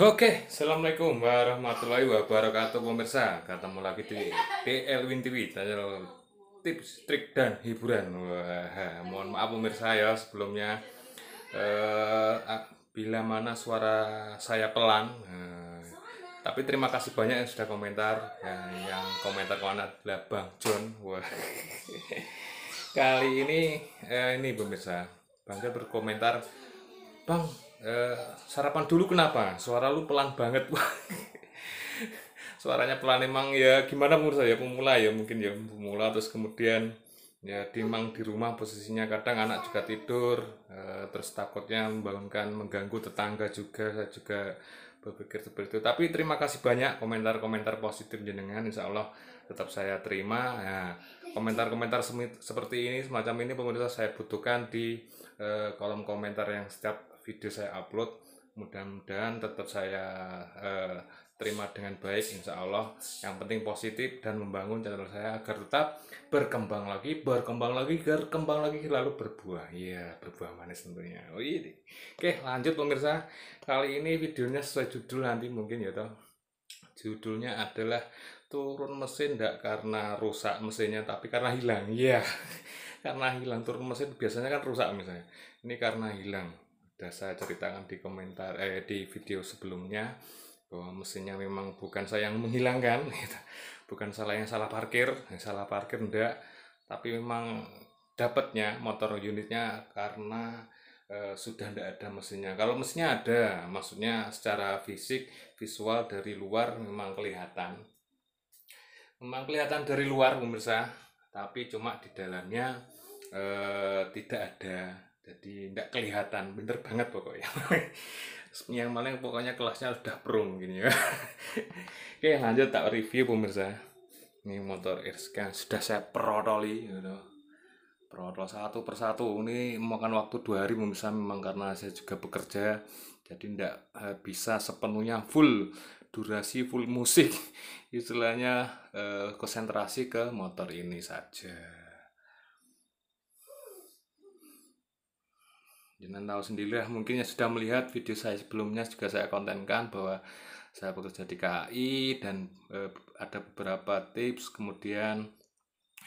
Oke, assalamualaikum warahmatullahi wabarakatuh pemirsa. Ketemu lagi di DL Win TV, channel tips, trik dan hiburan. Wah, mohon maaf pemirsa ya sebelumnya. Bila mana suara saya pelan, tapi terima kasih banyak yang sudah komentar. Yang komentar kawan adalah Bang John. Wah, kali ini pemirsa, Bang John berkomentar, Bang, sarapan dulu kenapa? Suara lu pelan banget. Suaranya pelan emang ya gimana menurut saya pemula ya mungkin ya pemula terus kemudian ya dimang di rumah posisinya kadang anak juga tidur, terus takutnya membangunkan mengganggu tetangga juga saya juga berpikir seperti itu tapi terima kasih banyak komentar-komentar positif jenengan insya Allah tetap saya terima ya, komentar-komentar seperti ini semacam ini pemirsa saya butuhkan di kolom komentar yang setiap video saya upload mudah-mudahan tetap saya terima dengan baik insya Allah yang penting positif dan membangun channel saya agar tetap berkembang lagi lalu berbuah ya berbuah manis tentunya oh iya. Oke lanjut pemirsa kali ini videonya sesuai judul nanti mungkin ya toh judulnya adalah turun mesin tidak karena rusak mesinnya tapi karena hilang ya. Karena hilang turun mesin biasanya kan rusak misalnya ini karena hilang udah saya ceritakan di komentar di video sebelumnya bahwa mesinnya memang bukan saya yang menghilangkan gitu. Bukan salah yang salah parkir enggak tapi memang dapatnya motor unitnya karena sudah tidak ada mesinnya kalau mesinnya ada maksudnya secara fisik visual dari luar memang kelihatan dari luar pemirsa tapi cuma di dalamnya tidak ada jadi tidak kelihatan bener banget pokoknya. Yang paling pokoknya kelasnya udah pro mungkin ya. Oke lanjut tak review pemirsa ini motor Erska sudah saya protoli gitu. Protol satu persatu ini memakan waktu 2 hari pemirsa memang karena saya juga bekerja jadi tidak bisa sepenuhnya full durasi full musik istilahnya konsentrasi ke motor ini saja. Jangan tahu sendirilah mungkin yang sudah melihat video saya sebelumnya juga saya kontenkan bahwa saya bekerja di KAI dan ada beberapa tips kemudian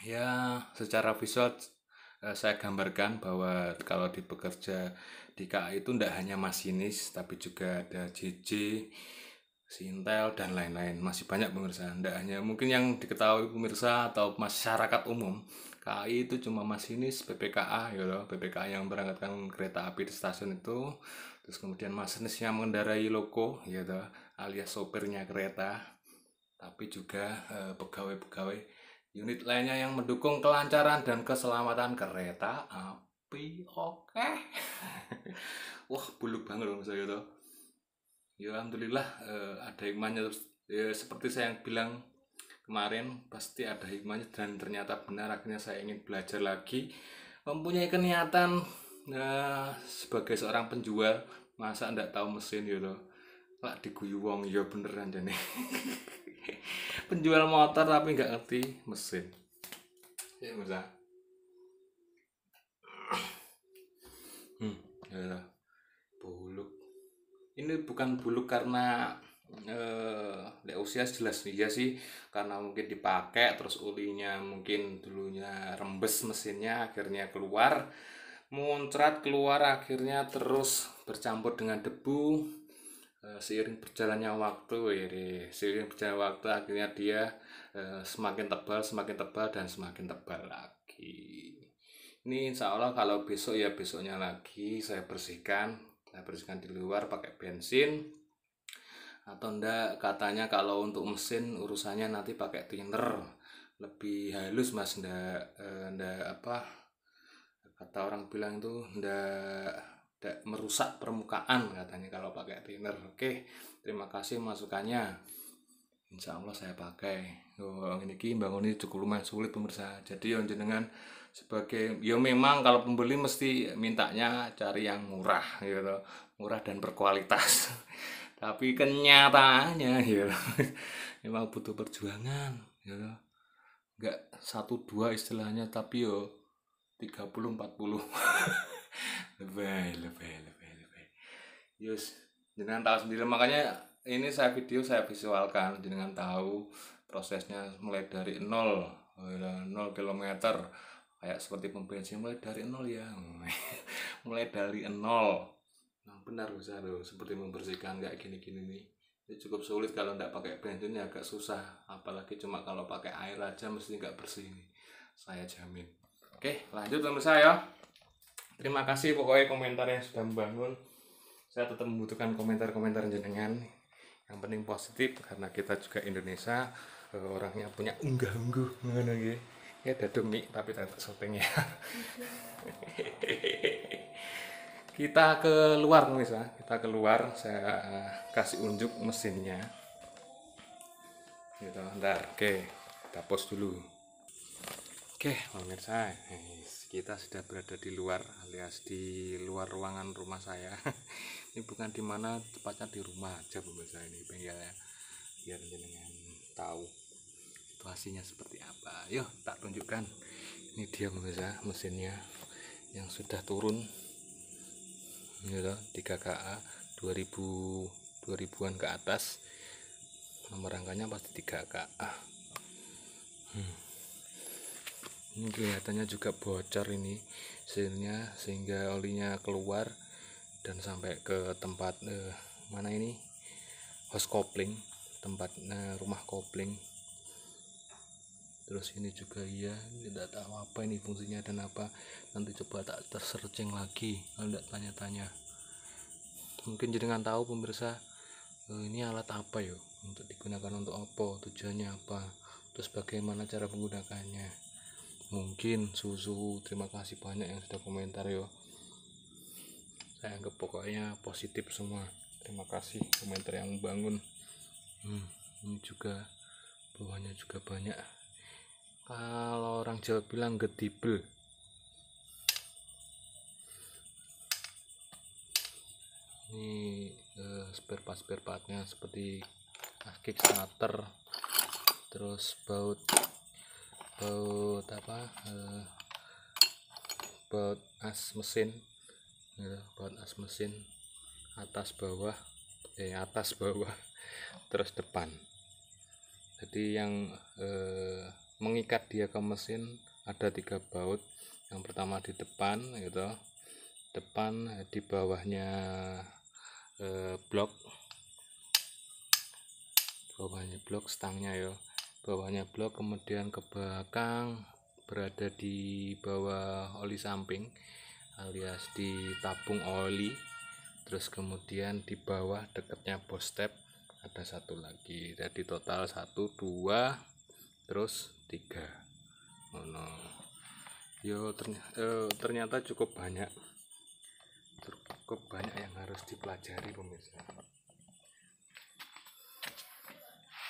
ya secara visual saya gambarkan bahwa kalau di bekerja di KAI itu tidak hanya masinis tapi juga ada JJ, Sintel dan lain-lain masih banyak pemirsa tidak hanya mungkin yang diketahui pemirsa atau masyarakat umum KAI itu cuma masinis PPKA gitu PPKA yang berangkatkan kereta api di stasiun itu terus kemudian masinis yang mengendarai loko gitu alias sopirnya kereta tapi juga pegawai-pegawai unit lainnya yang mendukung kelancaran dan keselamatan kereta api. Oke. Wah buluk banget loh saya tuh ya alhamdulillah ada hikmahnya terus ya, seperti saya yang bilang kemarin pasti ada hikmahnya dan ternyata benar akhirnya saya ingin belajar lagi mempunyai keniatan sebagai seorang penjual masa ndak tahu mesin gitu lah diguyu wong ya beneran jane. Penjual motor tapi nggak ngerti mesin ya bisa ya buluk ini bukan buluk karena usia jelas iya sih karena mungkin dipakai terus ulinya mungkin dulunya rembes mesinnya akhirnya keluar muncrat keluar akhirnya terus bercampur dengan debu seiring berjalannya waktu ya seiring berjalannya waktu akhirnya dia semakin tebal dan semakin tebal lagi ini insya Allah kalau besok ya besoknya lagi saya bersihkan di luar pakai bensin atau enggak katanya kalau untuk mesin urusannya nanti pakai thinner lebih halus mas enggak apa kata orang bilang itu enggak merusak permukaan katanya kalau pakai thinner. Oke terima kasih masukannya insya Allah saya pakai ini bangun ini cukup lumayan sulit pemirsa jadi yang jenengan sebagai ya memang kalau pembeli mesti mintanya cari yang murah gitu murah dan berkualitas tapi kenyataannya ya memang butuh perjuangan gitu nggak satu dua istilahnya tapi yo 30 40 lebih yus jenengan tahu sendiri, makanya ini saya visualkan, jenengan tahu prosesnya mulai dari 0 kayak seperti pom bensin mulai dari nol ya. Mulai dari nol. Nah, benar bisa loh, seperti membersihkan kayak gini-gini nih. Ini cukup sulit kalau nggak pakai bensin, ya agak susah. Apalagi cuma kalau pakai air aja mesti nggak bersih nih. Saya jamin. Oke, lanjut pemirsa ya. Terima kasih pokoknya komentar yang sudah membangun. Saya tetap membutuhkan komentar-komentar jenengan. Yang penting positif karena kita juga Indonesia, orangnya punya unggah-ungguh ngono nggih. Ya dadung mie tapi tetap syuting ya. Kita keluar pemirsa, kita keluar, saya kasih unjuk mesinnya. Gitu, ntar, oke, kita pause dulu. Oke, pemirsa, kita sudah berada di luar, alias di luar ruangan rumah saya. Ini bukan di mana, tepatnya di rumah aja pemirsa, ini bengkelnya, biar jenengan tahu situasinya seperti apa. Yuk, tak tunjukkan. Ini dia pemirsa, mesinnya yang sudah turun. Ini loh, 3KA 2000-an ke atas. Nomor rangkanya pasti 3KA. Ini kelihatannya juga bocor ini seirnya, sehingga olinya keluar dan sampai ke tempat mana ini, hose kopling, tempat rumah kopling. Terus ini juga ya, tidak tahu apa ini fungsinya dan apa, nanti coba tak tersearching lagi kalau tidak tanya-tanya. Mungkin jenengan tahu pemirsa, ini alat apa ya, untuk digunakan untuk apa, tujuannya apa, terus bagaimana cara menggunakannya. Mungkin susu. Terima kasih banyak yang sudah komentar ya, saya anggap pokoknya positif semua. Terima kasih komentar yang membangun. Ini juga bawahnya juga banyak, kalau orang Jawa bilang gedibel. Ini spare partnya seperti kickstarter, terus baut apa, baut as mesin, baut as mesin atas bawah, terus depan. Jadi yang mengikat dia ke mesin ada 3 baut. Yang pertama di depan gitu, di bawahnya blok, stangnya ya, bawahnya blok, kemudian ke belakang berada di bawah oli samping alias di tabung oli, terus kemudian di bawah dekatnya bos step ada satu lagi, jadi total 1, 2, terus 3. Yo, ternyata cukup banyak yang harus dipelajari pemirsa,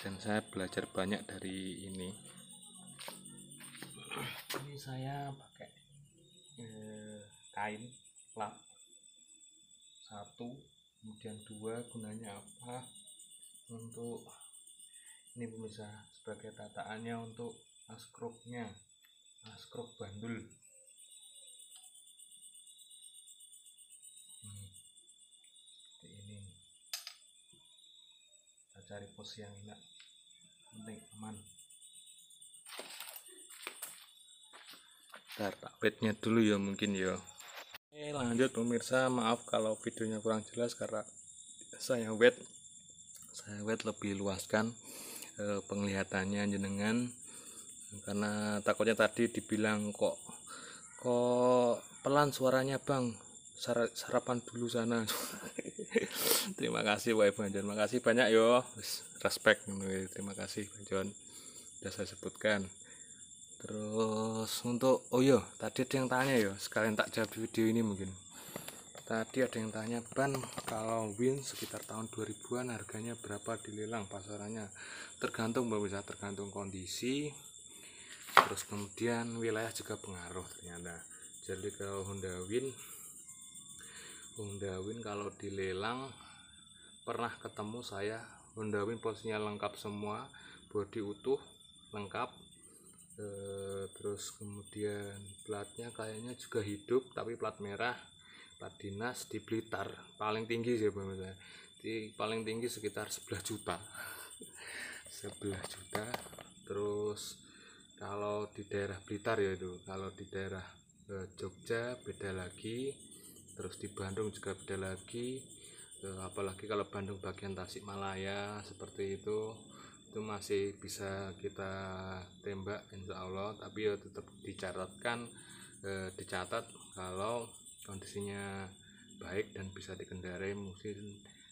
dan saya belajar banyak dari ini. Ini saya pakai kain lap 1, kemudian 2, gunanya apa, untuk ini pemirsa, sebagai tataannya untuk askrupnya, askrup bandul. Seperti ini, kita cari pos yang enak, penting aman. Ntar tak bednya dulu ya mungkin ya. Lanjut pemirsa, maaf kalau videonya kurang jelas karena saya wet lebih luaskan penglihatannya jenengan, karena takutnya tadi dibilang kok pelan suaranya bang, sarapan dulu sana. Terima kasih Pak Bang John, makasih banyak yo, respect, terima kasih Bang John sudah saya sebutkan. Terus untuk tadi ada yang tanya ya, sekalian tak jawab video ini. Mungkin tadi ada yang tanya, ban kalau Win sekitar tahun 2000-an harganya berapa dilelang pasarannya? Tergantung bisa, tergantung kondisi, terus kemudian wilayah juga pengaruh ternyata. Jadi kalau Honda Win kalau dilelang, pernah ketemu saya Honda Win posisinya lengkap semua, bodi utuh lengkap, terus kemudian platnya kayaknya juga hidup, tapi plat merah, plat dinas di Blitar, paling tinggi sih pemirsa, paling tinggi sekitar 11 juta. 11 juta. Terus kalau di daerah Blitar ya itu, kalau di daerah Jogja beda lagi, terus di Bandung juga beda lagi, apalagi kalau Bandung bagian Tasikmalaya seperti itu masih bisa kita tembak insya Allah, tapi ya tetap dicatat kalau kondisinya baik dan bisa dikendarai, mungkin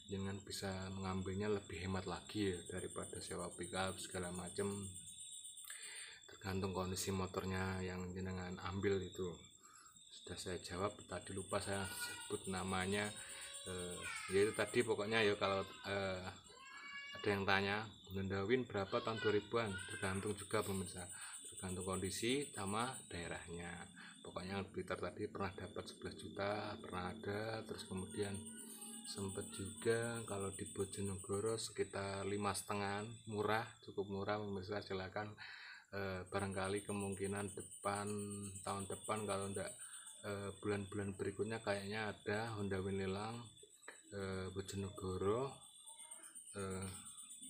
dengan bisa mengambilnya lebih hemat lagi ya daripada sewa pickup segala macam, tergantung kondisi motornya yang jenengan ambil. Itu sudah saya jawab tadi, lupa saya sebut namanya. Yaitu tadi pokoknya ya, kalau ada yang tanya Honda Win berapa tahun 2000-an, tergantung juga pemirsa, tergantung kondisi sama daerahnya. Pokoknya Blitar tadi pernah dapat 11 juta pernah ada, terus kemudian sempat juga kalau di Bojonegoro sekitar 5,5, murah, cukup murah pemirsa. Silakan barangkali kemungkinan tahun depan kalau enggak bulan-bulan berikutnya kayaknya ada Honda Win lelang Bojonegoro,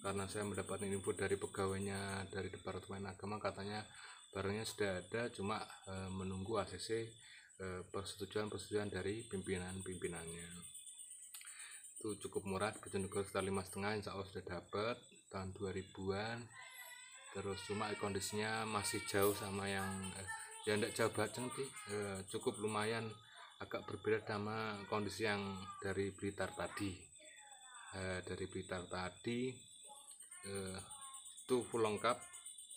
karena saya mendapatkan info dari pegawainya dari Departemen Agama, katanya barangnya sudah ada, cuma menunggu ACC persetujuan dari pimpinannya. Itu cukup murah di Bojonegoro sekitar 5,5, insya Allah sudah dapat tahun 2000-an. Terus cuma kondisinya masih jauh sama yang ya enggak jauh banget sih, cukup lumayan agak berbeda sama kondisi yang dari Blitar tadi. Dari Blitar tadi itu full lengkap,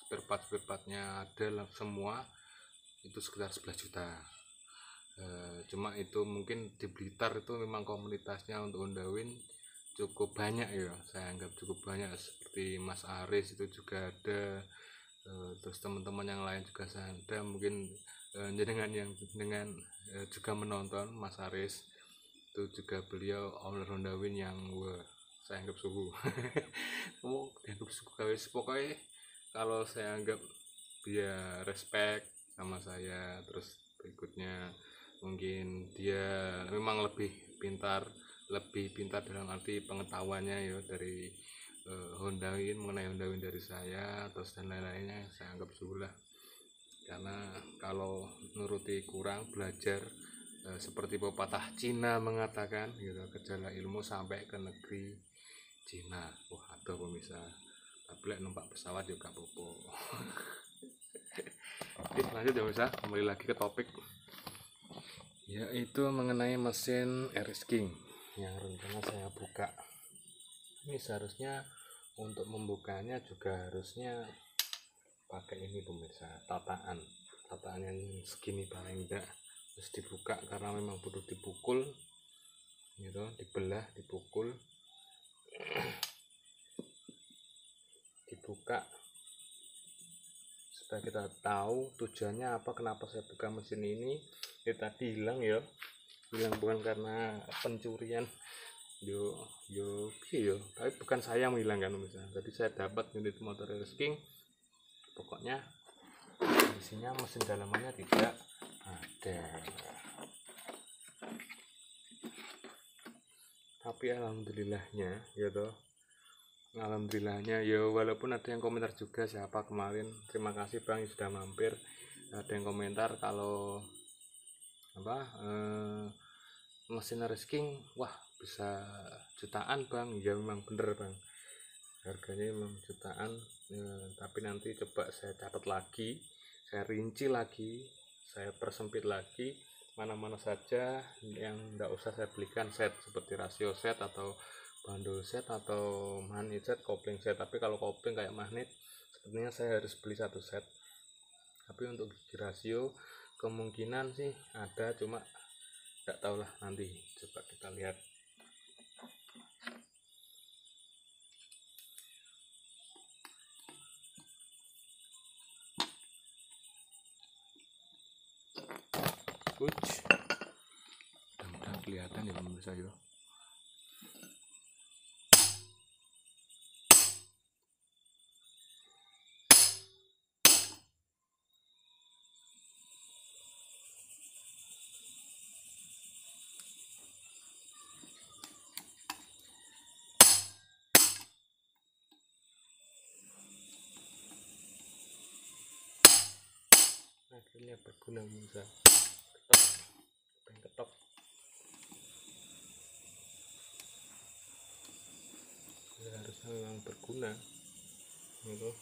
spare partnya ada semua, itu sekitar 11 juta. Cuma itu mungkin di Blitar itu memang komunitasnya untuk Honda Win cukup banyak ya, saya anggap cukup banyak, seperti Mas Aris itu juga ada, terus teman-teman yang lain juga ada, mungkin dengan juga menonton Mas Aris itu juga, beliau owner Honda Win yang saya anggap suhu. Kamu dianggap suhu guys, pokoknya kalau saya anggap dia respect sama saya. Terus berikutnya mungkin dia memang lebih pintar dalam arti pengetahuannya ya dari Honda Win, mengenai Honda Win dari saya, terus dan lain-lainnya saya anggap suhu lah. Karena kalau nuruti kurang belajar, seperti pepatah Cina mengatakan gitu, kejarlah ilmu sampai ke negeri Cina. Wah, ada pemirsa, tapi numpak pesawat juga popo. Oke, lanjut ya pemirsa, kembali lagi ke topik, yaitu mengenai mesin RS King yang rencana saya buka. Ini seharusnya untuk membukanya juga harusnya pakai ini pemirsa, tataan yang segini paling enggak, terus dibuka karena memang butuh dipukul gitu, dibelah, dipukul, dibuka supaya kita tahu tujuannya apa, kenapa saya buka mesin ini. Tadi hilang bukan karena pencurian tapi bukan saya yang menghilangkan misalnya. Tadi saya dapat unit motor RS King, pokoknya isinya mesin dalamannya tidak ada, tapi alhamdulillahnya ya, walaupun ada yang komentar juga, siapa kemarin, terima kasih Bang yang sudah mampir, ada yang komentar kalau mesin RS King wah bisa jutaan Bang. Ya memang bener Bang, harganya memang jutaan, tapi nanti coba saya catat lagi, saya rinci lagi, saya persempit lagi mana-mana saja yang enggak usah saya belikan set, seperti rasio set atau bandul set atau magnet set, kopling set. Tapi kalau kopling kayak magnet sepertinya saya harus beli satu set. Tapi untuk gigi rasio kemungkinan sih ada, cuma enggak tahu lah, nanti coba kita lihat. Mudah-mudahan kelihatan ya pemirsa ya. akhirnya berguna pemirsa. Ketok, ya, harusnya memang berguna gitu.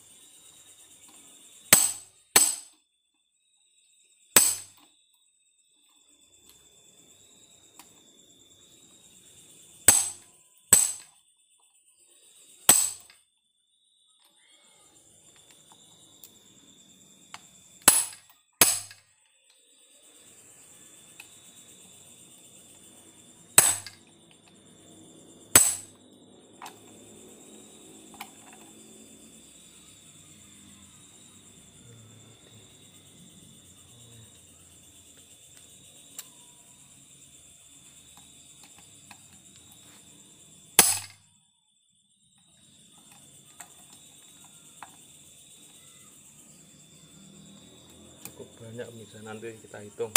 Cukup banyak bisa, nanti kita hitung.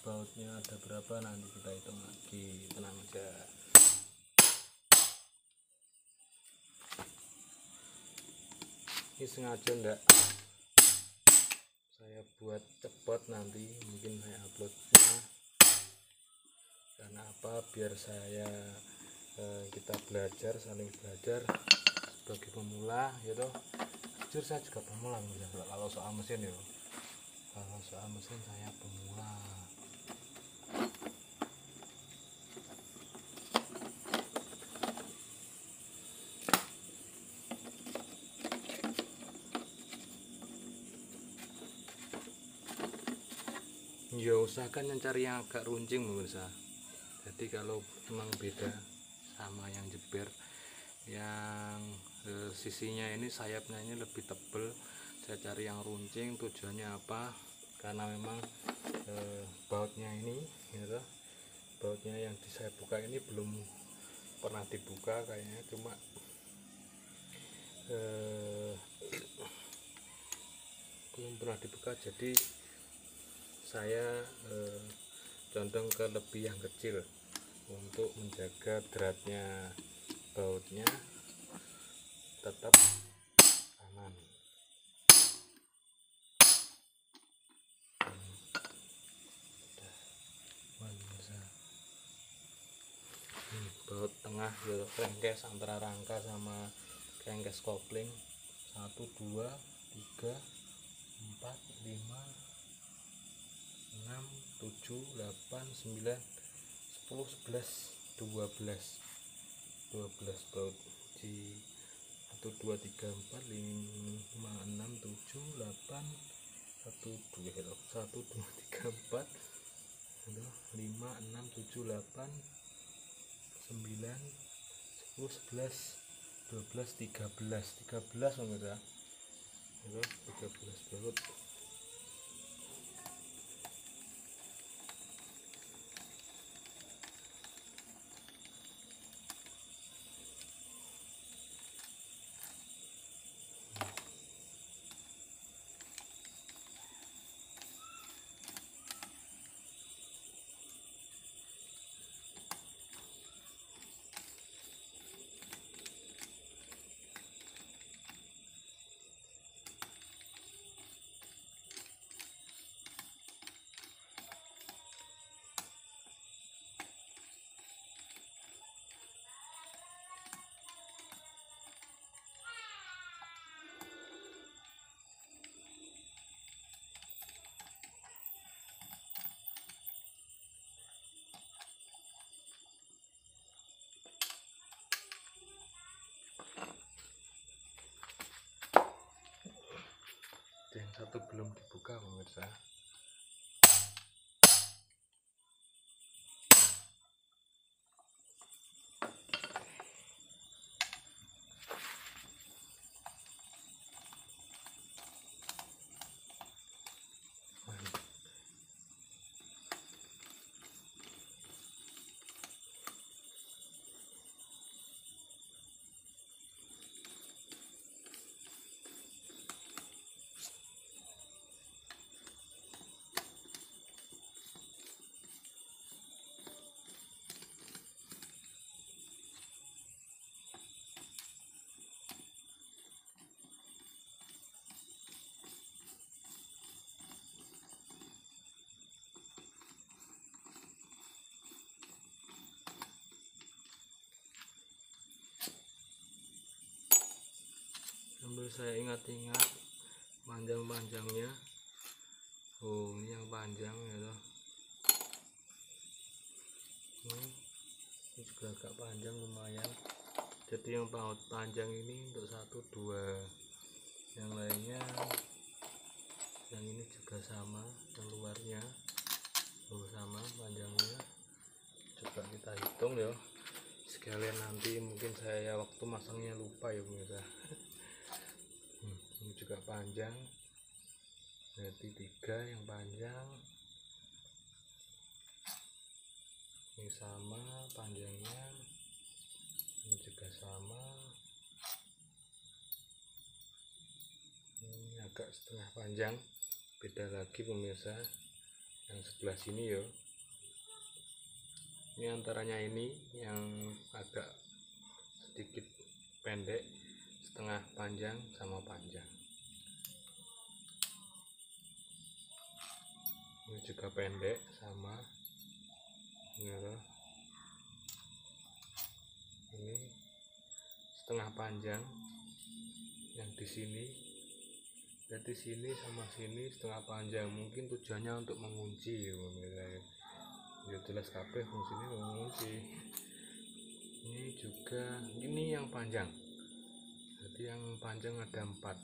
Bautnya ada berapa nanti kita hitung lagi, tenang aja. Ini sengaja enggak saya buat cepat, nanti mungkin saya uploadnya karena apa, biar kita belajar, saling belajar sebagai pemula gitu. Jujur saya juga pemula kalau soal mesin ya, kalau soal mesin saya pemula. Ya usahakan yang cari yang agak runcing pemirsa. Jadi kalau memang beda sama yang jeber, yang sisinya ini, sayapnya ini lebih tebal, saya cari yang runcing. Tujuannya apa? Karena memang bautnya ini gitu, bautnya yang saya buka ini belum pernah dibuka kayaknya, cuma belum pernah dibuka, jadi saya condong ke lebih yang kecil untuk menjaga beratnya bautnya tetap aman. Baut tengah ya, crankcase antara rangka sama crankcase kopling 1 2 3 4 5 6 7 8 9 10 11 12 baut di 1 2 3 4 5 6 7 8 1 2 1 2 3 4 5 6 7 8 9 10 11 12 13 pemirsa, itu 13 baut. Yang satu belum dibuka pemirsa. sambil saya ingat-ingat panjang-panjangnya. Oh, ini yang panjang ya toh. Ini juga agak panjang lumayan. Jadi yang paut panjang ini untuk 1, 2, yang lainnya, yang ini juga sama, yang luarnya sama panjangnya. Coba kita hitung ya, sekalian nanti mungkin saya waktu masangnya lupa ya pemirsa. Ini juga panjang, berarti 3 yang panjang. Ini sama panjangnya, ini juga sama. Ini agak setengah panjang, beda lagi pemirsa. Yang sebelah sini ya, ini antaranya ini yang agak sedikit pendek, setengah panjang sama panjang. Ini juga pendek sama ya. Ini setengah panjang yang di sini, jadi sini sama sini setengah panjang, mungkin tujuannya untuk mengunci ya pemirsa ya, jelas kabeh fungsinya mengunci. Ini juga, ini yang panjang, jadi yang panjang ada 4,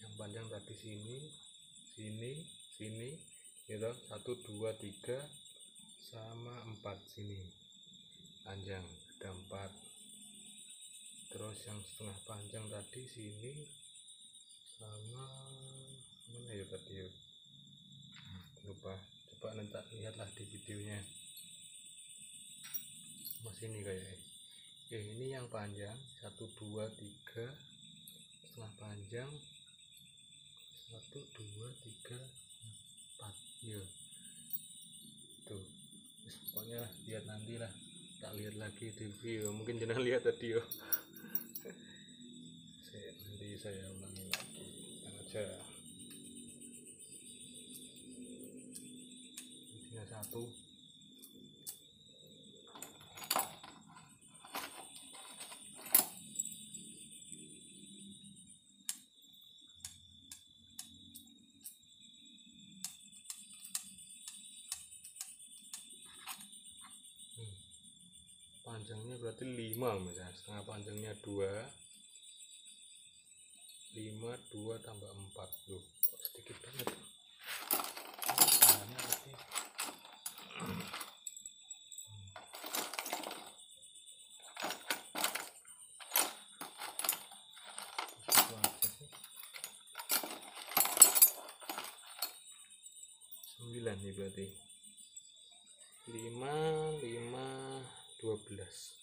yang panjang tadi sini, sini gitu, 1, 2, 3 sama 4 sini panjang, ada 4. Terus yang setengah panjang tadi sini sama mana ya tadi ya, lupa, coba nanti lihatlah di videonya. Mas ini kayaknya. Oke, ini yang panjang 1, 2, 3 setengah panjang, 1, 2, 3, 4 ya tuh. Pokoknya lihat nanti lah, tak lihat lagi di video, mungkin jangan lihat tadi yo. Nanti saya ulangi lagi aja. Ini 1, panjangnya berarti 5 misalnya, setengah panjangnya 2, 5, 2 tambah 4 loh, kok sedikit banget caranya berarti. Itu aja sih. 9 nih berarti 5, 12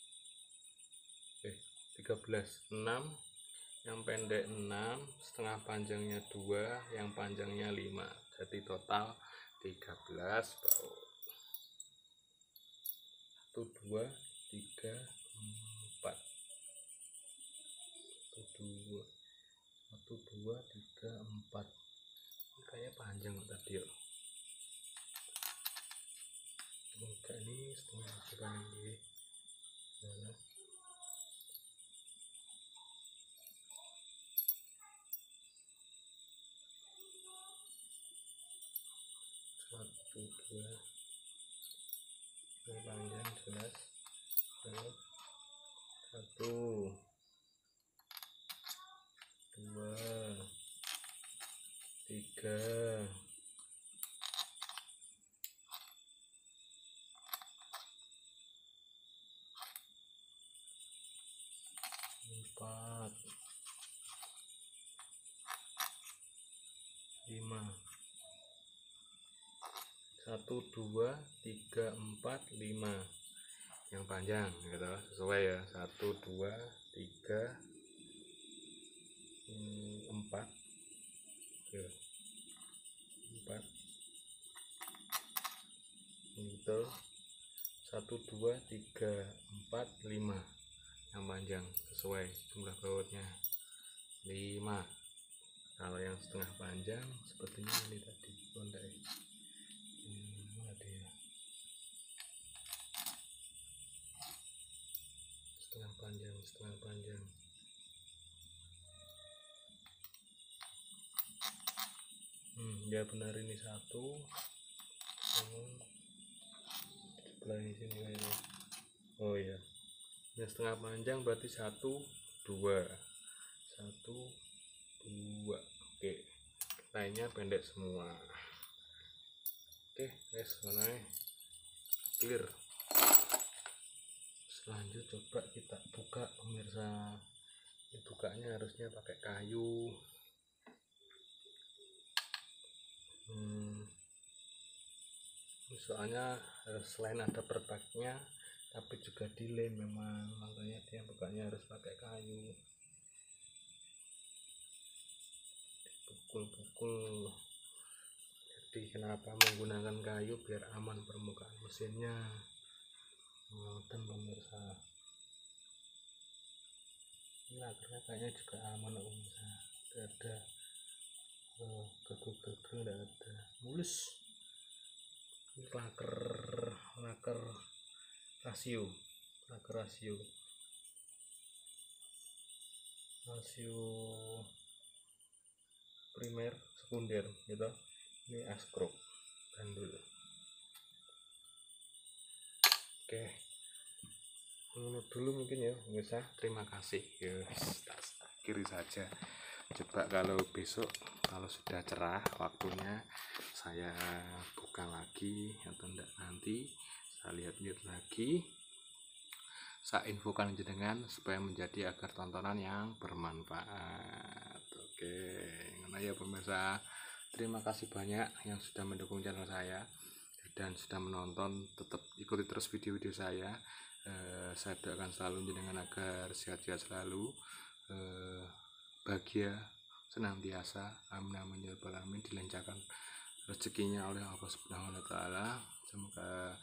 13, 6, yang pendek 6, setengah panjangnya 2, yang panjangnya 5, jadi total 13 baut. 1, 2, 3, 4 1, 2, 3, 4. Ini kayak panjang tadi yuk. Enggak, ini setengah coba ini. Nah, 1, 2, yang panjang jelas. 1, 2, 3, 4, 5. 1, 2, 3, 4, 5 yang panjang gitu, sesuai ya. 1, 2, 3, 4 ya. 4 gitu. 1, 2, 3, 4, 5 yang panjang, sesuai jumlah bautnya 5. Kalau yang setengah panjang sepertinya ini tadi bondai. Setengah panjang ya benar, ini satu. Sebelah sini kayaknya. Oh iya, yang setengah panjang berarti 1 2 1 2. Oke, lainnya pendek semua. Oke guys, mana clear. Selanjut coba kita buka pemirsa. Ini bukanya harusnya pakai kayu. Soalnya selain ada perpaknya tapi juga dilem, memang makanya dia bukanya harus pakai kayu. Pukul-pukul. Jadi kenapa menggunakan kayu? Biar aman permukaan mesinnya. Dan pemirsa, ini akarnya kayaknya juga aman pemirsa, tidak ada gagal-gagal, tidak ada, mulus. Ini laker rasio primer sekunder gitu. Ini askrop gandul. Oke, dulu mungkin ya pemirsa. Terima kasih. Akhiri saja. Coba kalau besok, kalau sudah cerah waktunya, saya buka lagi atau enggak, nanti saya lihat-lihat lagi, saya infokan jenengan supaya menjadi agar tontonan yang bermanfaat. Oke, karena ya pemirsa, terima kasih banyak yang sudah mendukung channel saya dan sudah menonton. Tetap ikuti terus video-video saya. Saya doakan selalu jenengan agar sehat-sehat selalu, bahagia senantiasa, amin amin ya rabbal alamin, dilancarkan rezekinya oleh Allah Subhanahu wa taala. Semoga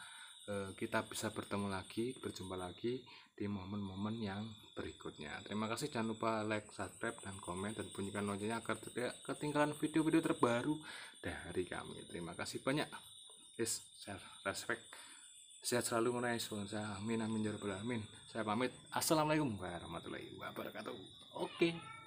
kita bisa berjumpa lagi di momen-momen yang berikutnya. Terima kasih, jangan lupa like, subscribe, dan komen, dan bunyikan loncengnya agar tidak ketinggalan video-video terbaru dari kami. Terima kasih banyak. Yes, respect. Sehat selalu mengenai saya. Amin amin ya rabbal alamin. Saya pamit. Assalamualaikum warahmatullahi wabarakatuh. Oke.